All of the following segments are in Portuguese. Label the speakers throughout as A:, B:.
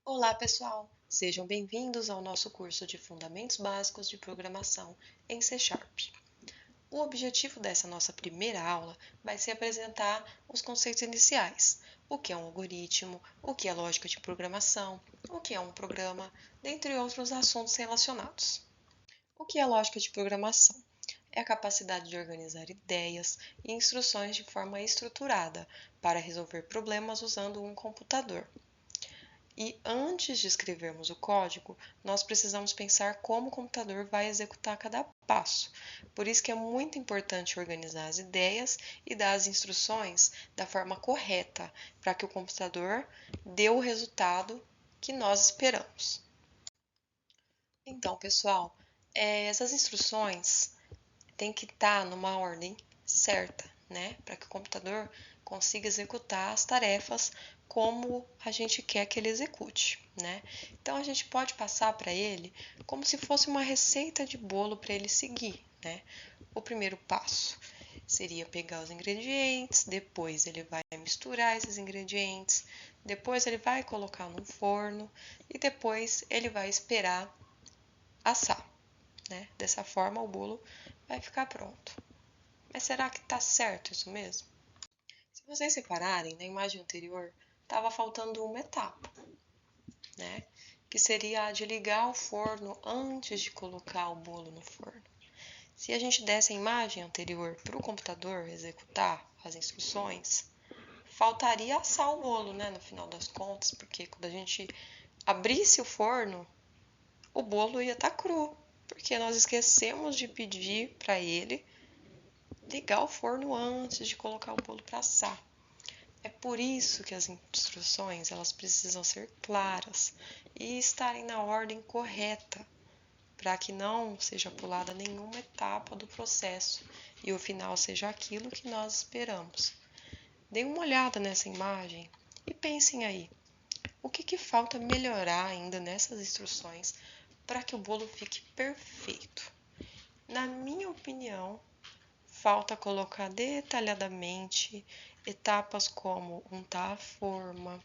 A: Olá, pessoal! Sejam bem-vindos ao nosso curso de Fundamentos Básicos de Programação em C#. O objetivo dessa nossa primeira aula vai ser apresentar os conceitos iniciais, o que é um algoritmo, o que é lógica de programação, o que é um programa, dentre outros assuntos relacionados. O que é lógica de programação? É a capacidade de organizar ideias e instruções de forma estruturada para resolver problemas usando um computador. E antes de escrevermos o código, nós precisamos pensar como o computador vai executar cada passo. Por isso que é muito importante organizar as ideias e dar as instruções da forma correta, para que o computador dê o resultado que nós esperamos. Então, pessoal, essas instruções têm que estar numa ordem certa, né? Para que o computador consiga executar as tarefas como a gente quer que ele execute, né? Então a gente pode passar para ele como se fosse uma receita de bolo para ele seguir, né? O primeiro passo seria pegar os ingredientes, depois ele vai misturar esses ingredientes, depois ele vai colocar no forno e depois ele vai esperar assar, né? Dessa forma o bolo vai ficar pronto. Mas será que está certo isso mesmo? Se vocês separarem, na imagem anterior estava faltando uma etapa, né? Que seria a de ligar o forno antes de colocar o bolo no forno. Se a gente desse a imagem anterior para o computador executar as instruções, faltaria assar o bolo, né? No final das contas, porque quando a gente abrisse o forno, o bolo ia estar cru, porque nós esquecemos de pedir para ele ligar o forno antes de colocar o bolo para assar. É por isso que as instruções elas precisam ser claras e estarem na ordem correta, para que não seja pulada nenhuma etapa do processo e o final seja aquilo que nós esperamos. Deem uma olhada nessa imagem e pensem aí, o que falta melhorar ainda nessas instruções para que o bolo fique perfeito? Na minha opinião, falta colocar detalhadamente etapas como untar a forma,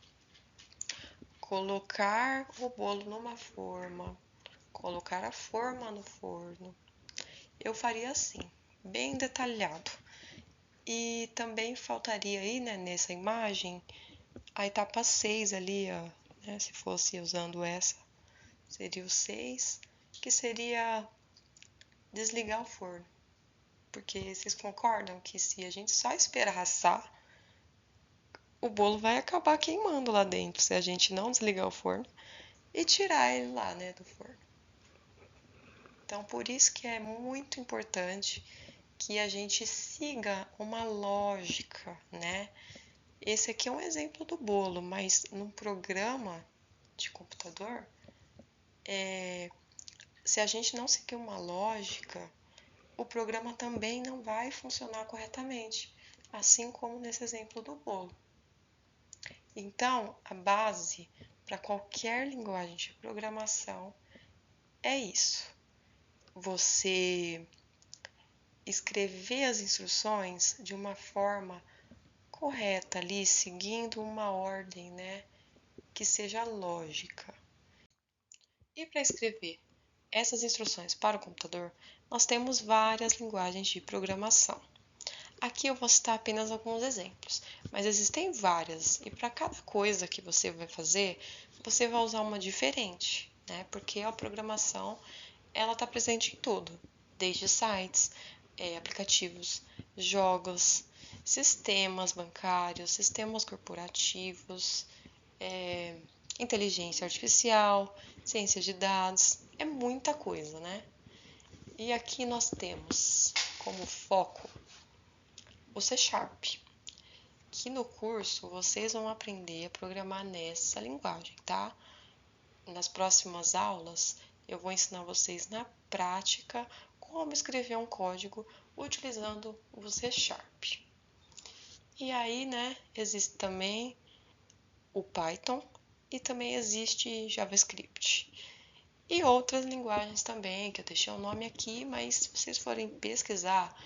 A: colocar o bolo numa forma, colocar a forma no forno. Eu faria assim, bem detalhado. E também faltaria aí, né, nessa imagem, a etapa 6 ali, ó, né, se fosse usando essa, seria o 6, que seria desligar o forno. Porque vocês concordam que se a gente só esperar assar, o bolo vai acabar queimando lá dentro se a gente não desligar o forno e tirar ele lá, né, do forno. Então, por isso que é muito importante que a gente siga uma lógica, né? Esse aqui é um exemplo do bolo, mas num programa de computador, se a gente não seguir uma lógica, o programa também não vai funcionar corretamente, assim como nesse exemplo do bolo. Então, a base para qualquer linguagem de programação é isso. Você escrever as instruções de uma forma correta ali, seguindo uma ordem, né, que seja lógica. E para escrever essas instruções para o computador, nós temos várias linguagens de programação. Aqui eu vou citar apenas alguns exemplos, mas existem várias, e para cada coisa que você vai fazer, você vai usar uma diferente, né? Porque a programação ela está presente em tudo, desde sites, aplicativos, jogos, sistemas bancários, sistemas corporativos, inteligência artificial, ciência de dados, é muita coisa, né? E aqui nós temos como foco o C#, que no curso vocês vão aprender a programar nessa linguagem, tá? Nas próximas aulas eu vou ensinar vocês na prática como escrever um código utilizando o C#. E aí, né, existe também o Python e também existe JavaScript. E outras linguagens também, que eu deixei o nome aqui, mas se vocês forem pesquisar,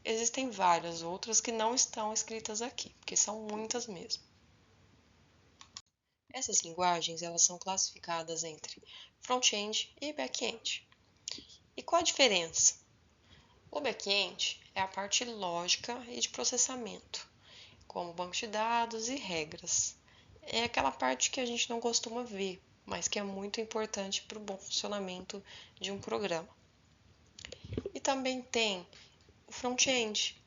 A: existem várias outras que não estão escritas aqui, porque são muitas mesmo. Essas linguagens elas são classificadas entre front-end e back-end. E qual a diferença? O back-end é a parte lógica e de processamento, como banco de dados e regras. É aquela parte que a gente não costuma ver, mas que é muito importante para o bom funcionamento de um programa. E também tem o front-end,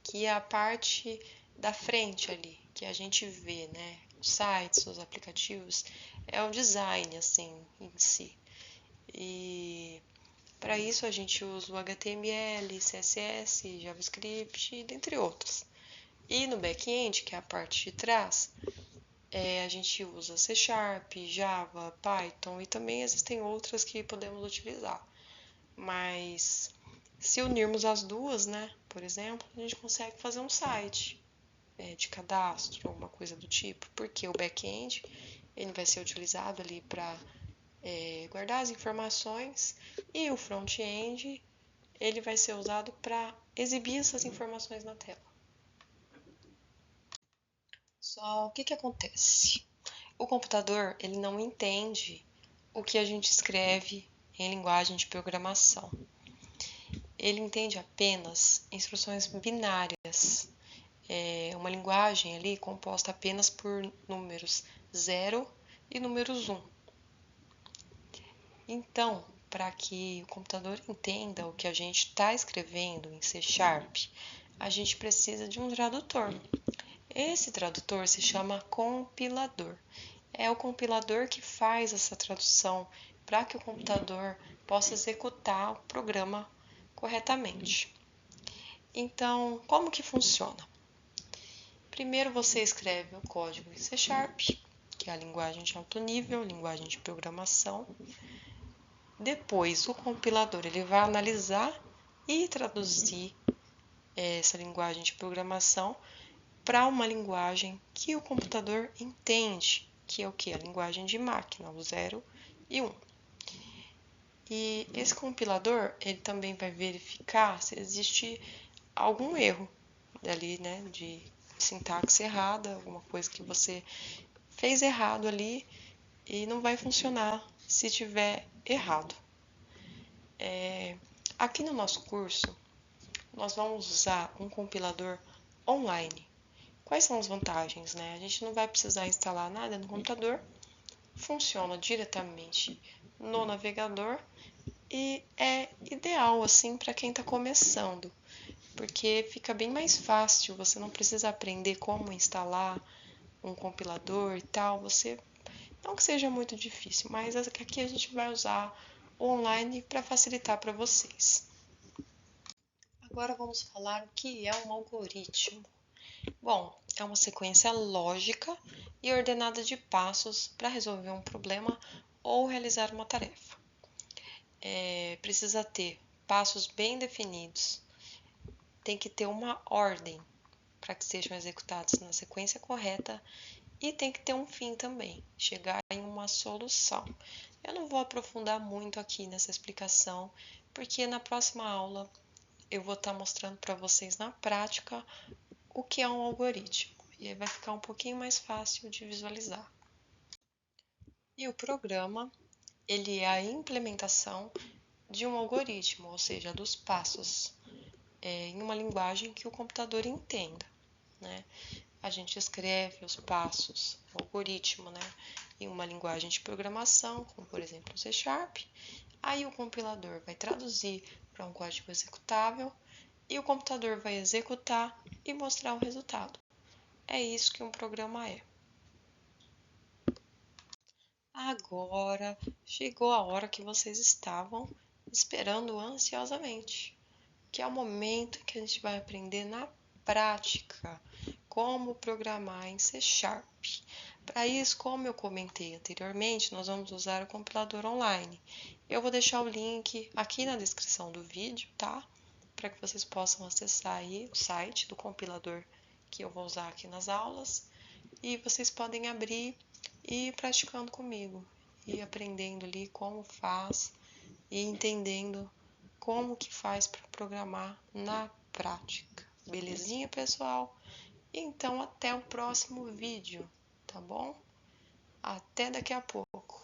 A: que é a parte da frente ali, que a gente vê, né? Os sites, os aplicativos, é o design assim em si. E para isso a gente usa o HTML, CSS, JavaScript, dentre outros. E no back-end, que é a parte de trás, a gente usa C Sharp, Java, Python e também existem outras que podemos utilizar. Mas se unirmos as duas, né, por exemplo, a gente consegue fazer um site de cadastro, alguma coisa do tipo, porque o back-end ele vai ser utilizado ali para guardar as informações e o front-end ele vai ser usado para exibir essas informações na tela. Só o que acontece? O computador ele não entende o que a gente escreve em linguagem de programação. Ele entende apenas instruções binárias. É uma linguagem ali composta apenas por números 0 e números 1. Então, para que o computador entenda o que a gente está escrevendo em C Sharp, a gente precisa de um tradutor. Esse tradutor se chama compilador. É o compilador que faz essa tradução para que o computador possa executar o programa corretamente. Então, como que funciona? Primeiro você escreve o código em C Sharp, que é a linguagem de alto nível, linguagem de programação. Depois o compilador ele vai analisar e traduzir essa linguagem de programação para uma linguagem que o computador entende, que é o que? A linguagem de máquina, o 0 e 1. E esse compilador ele também vai verificar se existe algum erro ali, né, de sintaxe errada, alguma coisa que você fez errado ali e não vai funcionar se tiver errado. Aqui no nosso curso, nós vamos usar um compilador online. Quais são as vantagens, né? A gente não vai precisar instalar nada no computador, funciona diretamente no navegador e é ideal assim para quem está começando, porque fica bem mais fácil, você não precisa aprender como instalar um compilador e tal, você não que seja muito difícil, mas aqui a gente vai usar o online para facilitar para vocês. Agora vamos falar o que é um algoritmo. Bom, é uma sequência lógica e ordenada de passos para resolver um problema ou realizar uma tarefa. Precisa ter passos bem definidos, tem que ter uma ordem para que sejam executados na sequência correta e tem que ter um fim também, chegar em uma solução. Eu não vou aprofundar muito aqui nessa explicação, porque na próxima aula eu vou estar mostrando para vocês na prática o que é um algoritmo. E aí vai ficar um pouquinho mais fácil de visualizar. E o programa, ele é a implementação de um algoritmo, ou seja, dos passos, em uma linguagem que o computador entenda, né? A gente escreve os passos, o algoritmo, né, em uma linguagem de programação, como por exemplo o C Sharp. Aí o compilador vai traduzir para um código executável e o computador vai executar e mostrar o resultado. É isso que um programa é. Agora chegou a hora que vocês estavam esperando ansiosamente, que é o momento que a gente vai aprender na prática como programar em C Sharp. Para isso, como eu comentei anteriormente, nós vamos usar o compilador online. Eu vou deixar o link aqui na descrição do vídeo, tá? Para que vocês possam acessar aí o site do compilador que eu vou usar aqui nas aulas e vocês podem abrir e ir praticando comigo e aprendendo ali como faz e entendendo como que faz para programar na prática. Belezinha, pessoal? Então, até o próximo vídeo, tá bom? Até daqui a pouco!